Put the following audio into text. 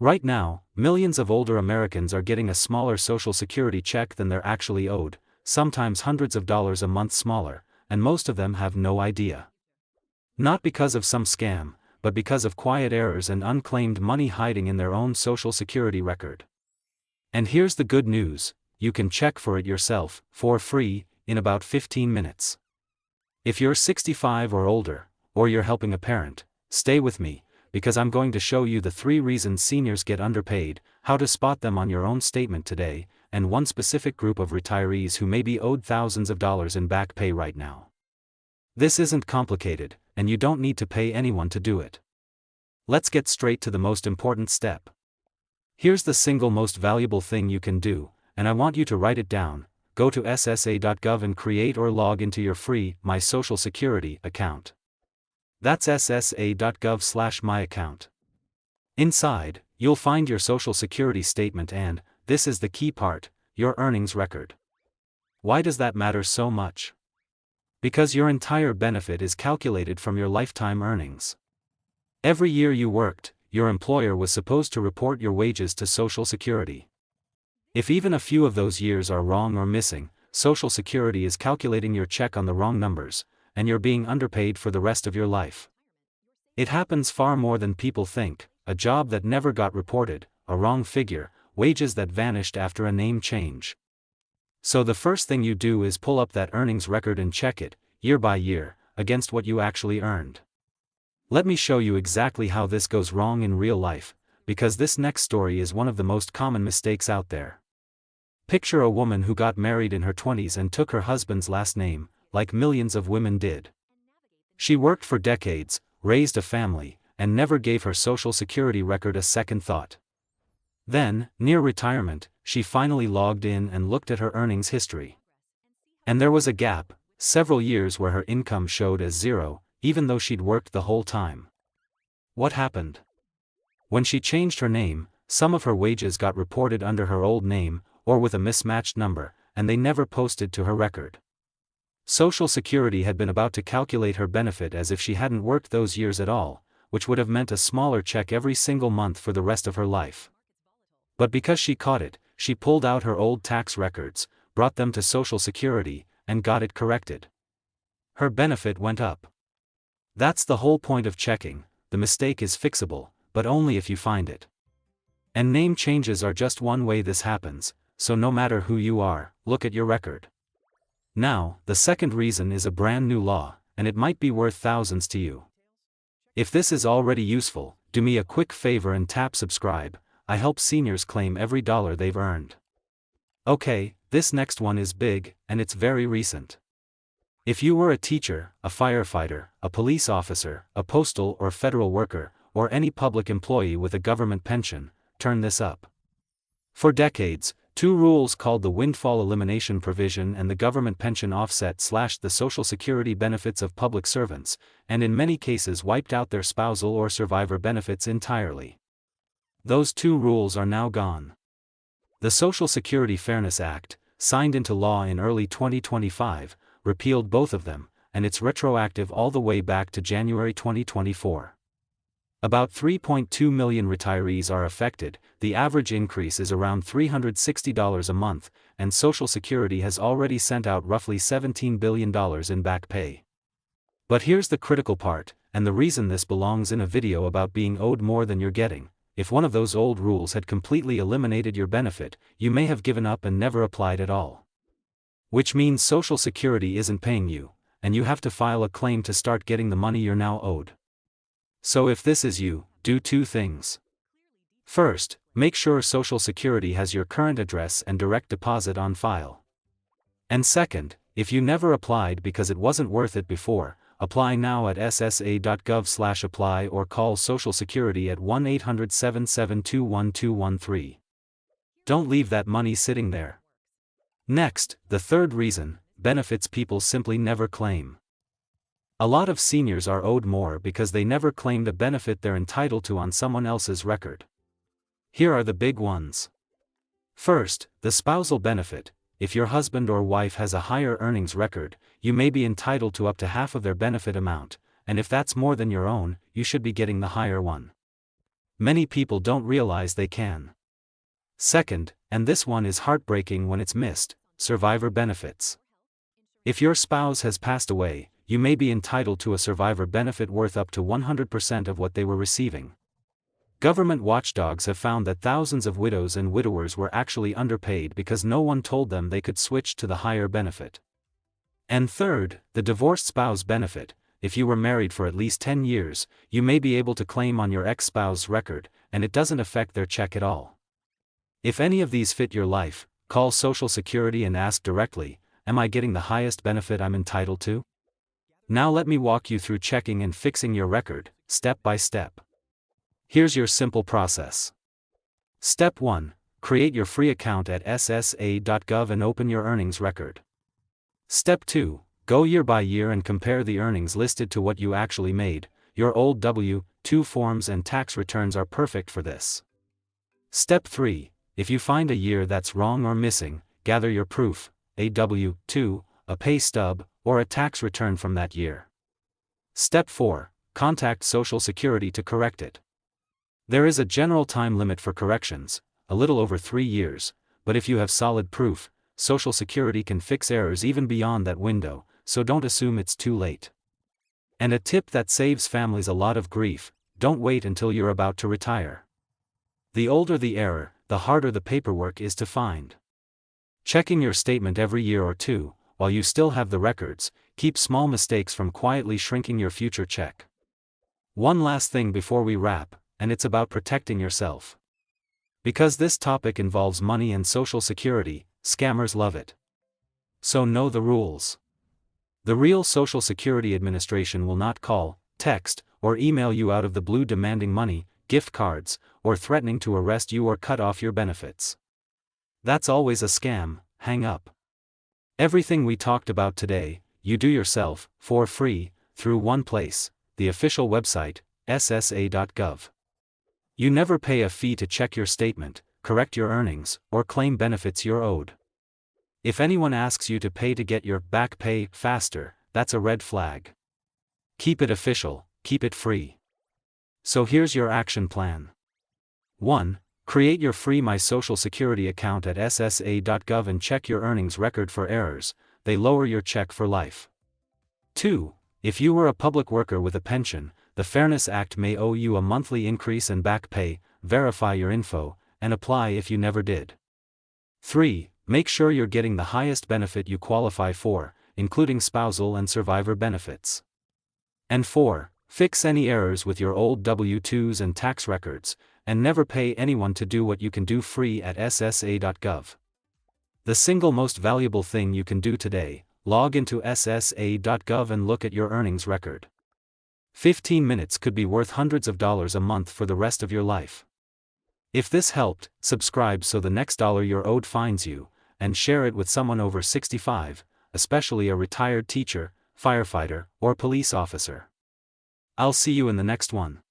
Right now, millions of older Americans are getting a smaller Social Security check than they're actually owed, sometimes hundreds of dollars a month smaller, and most of them have no idea. Not because of some scam, but because of quiet errors and unclaimed money hiding in their own Social Security record. And here's the good news: you can check for it yourself, for free, in about 15 minutes. If you're 65 or older, or you're helping a parent, stay with me, because I'm going to show you the 3 reasons seniors get underpaid, how to spot them on your own statement today, and one specific group of retirees who may be owed thousands of dollars in back pay right now. This isn't complicated, and you don't need to pay anyone to do it. Let's get straight to the most important step. Here's the single most valuable thing you can do, and I want you to write it down. Go to ssa.gov and create or log into your free My Social Security account. That's ssa.gov/myaccount. Inside, you'll find your Social Security statement and, this is the key part, your earnings record. Why does that matter so much? Because your entire benefit is calculated from your lifetime earnings. Every year you worked, your employer was supposed to report your wages to Social Security. If even a few of those years are wrong or missing, Social Security is calculating your check on the wrong numbers, and you're being underpaid for the rest of your life. It happens far more than people think: a job that never got reported, a wrong figure, wages that vanished after a name change. So the first thing you do is pull up that earnings record and check it, year by year, against what you actually earned. Let me show you exactly how this goes wrong in real life, because this next story is one of the most common mistakes out there. Picture a woman who got married in her 20s and took her husband's last name, like millions of women did. She worked for decades, raised a family, and never gave her Social Security record a second thought. Then, near retirement, she finally logged in and looked at her earnings history. And there was a gap, several years where her income showed as zero, even though she'd worked the whole time. What happened? When she changed her name, some of her wages got reported under her old name, or with a mismatched number, and they never posted to her record. Social Security had been about to calculate her benefit as if she hadn't worked those years at all, which would have meant a smaller check every single month for the rest of her life. But because she caught it, she pulled out her old tax records, brought them to Social Security, and got it corrected. Her benefit went up. That's the whole point of checking. The mistake is fixable, but only if you find it. And name changes are just one way this happens, so no matter who you are, look at your record. Now, the second reason is a brand new law, and it might be worth thousands to you. If this is already useful, do me a quick favor and tap subscribe. I help seniors claim every dollar they've earned. Okay, this next one is big, and it's very recent. If you were a teacher, a firefighter, a police officer, a postal or federal worker, or any public employee with a government pension, turn this up. For decades, 2 rules called the Windfall Elimination Provision and the Government Pension Offset slashed the Social Security benefits of public servants, and in many cases wiped out their spousal or survivor benefits entirely. Those 2 rules are now gone. The Social Security Fairness Act, signed into law in early 2025, repealed both of them, and it's retroactive all the way back to January 2024. About 3.2 million retirees are affected. The average increase is around $360 a month, and Social Security has already sent out roughly $17 billion in back pay. But here's the critical part, and the reason this belongs in a video about being owed more than you're getting. If one of those old rules had completely eliminated your benefit, you may have given up and never applied at all. Which means Social Security isn't paying you, and you have to file a claim to start getting the money you're now owed. So if this is you, do 2 things. First, make sure Social Security has your current address and direct deposit on file. And second, if you never applied because it wasn't worth it before, apply now at ssa.gov/apply or call Social Security at 1-800-772-1213. Don't leave that money sitting there. Next, the third reason: benefits people simply never claim. A lot of seniors are owed more because they never claimed a benefit they're entitled to on someone else's record. Here are the big ones. First, the spousal benefit. If your husband or wife has a higher earnings record, you may be entitled to up to half of their benefit amount, and if that's more than your own, you should be getting the higher one. many people don't realize they can. Second, and this one is heartbreaking when it's missed, survivor benefits. If your spouse has passed away, you may be entitled to a survivor benefit worth up to 100% of what they were receiving. Government watchdogs have found that thousands of widows and widowers were actually underpaid because no one told them they could switch to the higher benefit. And third, the divorced spouse benefit. If you were married for at least 10 years, you may be able to claim on your ex-spouse's record, and it doesn't affect their check at all. If any of these fit your life, call Social Security and ask directly, am I getting the highest benefit I'm entitled to? Now let me walk you through checking and fixing your record, step by step. Here's your simple process. Step 1. Create your free account at ssa.gov and open your earnings record. Step 2. Go year by year and compare the earnings listed to what you actually made. Your old W-2 forms and tax returns are perfect for this. Step 3. If you find a year that's wrong or missing, gather your proof, a W-2, a pay stub, or a tax return from that year. Step 4. Contact Social Security to correct it. There is a general time limit for corrections, a little over 3 years, but if you have solid proof, Social Security can fix errors even beyond that window, so don't assume it's too late. And a tip that saves families a lot of grief: don't wait until you're about to retire. The older the error, the harder the paperwork is to find. Checking your statement every year or two, while you still have the records, keeps small mistakes from quietly shrinking your future check. One last thing before we wrap, and it's about protecting yourself. Because this topic involves money and Social Security, scammers love it. So know the rules. The real Social Security Administration will not call, text, or email you out of the blue demanding money, gift cards, or threatening to arrest you or cut off your benefits. That's always a scam. Hang up. Everything we talked about today, you do yourself, for free, through one place, the official website, ssa.gov. You never pay a fee to check your statement, correct your earnings, or claim benefits you're owed. If anyone asks you to pay to get your back pay faster, that's a red flag. Keep it official, keep it free. So here's your action plan. 1. Create your free My Social Security account at ssa.gov and check your earnings record for errors. They lower your check for life. 2. If you were a public worker with a pension, the Fairness Act may owe you a monthly increase in back pay. Verify your info, and apply if you never did. 3. Make sure you're getting the highest benefit you qualify for, including spousal and survivor benefits. And 4. Fix any errors with your old W-2s and tax records, and never pay anyone to do what you can do free at ssa.gov. The single most valuable thing you can do today: log into ssa.gov and look at your earnings record. 15 minutes could be worth hundreds of dollars a month for the rest of your life. If this helped, subscribe so the next dollar you're owed finds you, and share it with someone over 65, especially a retired teacher, firefighter, or police officer. I'll see you in the next one.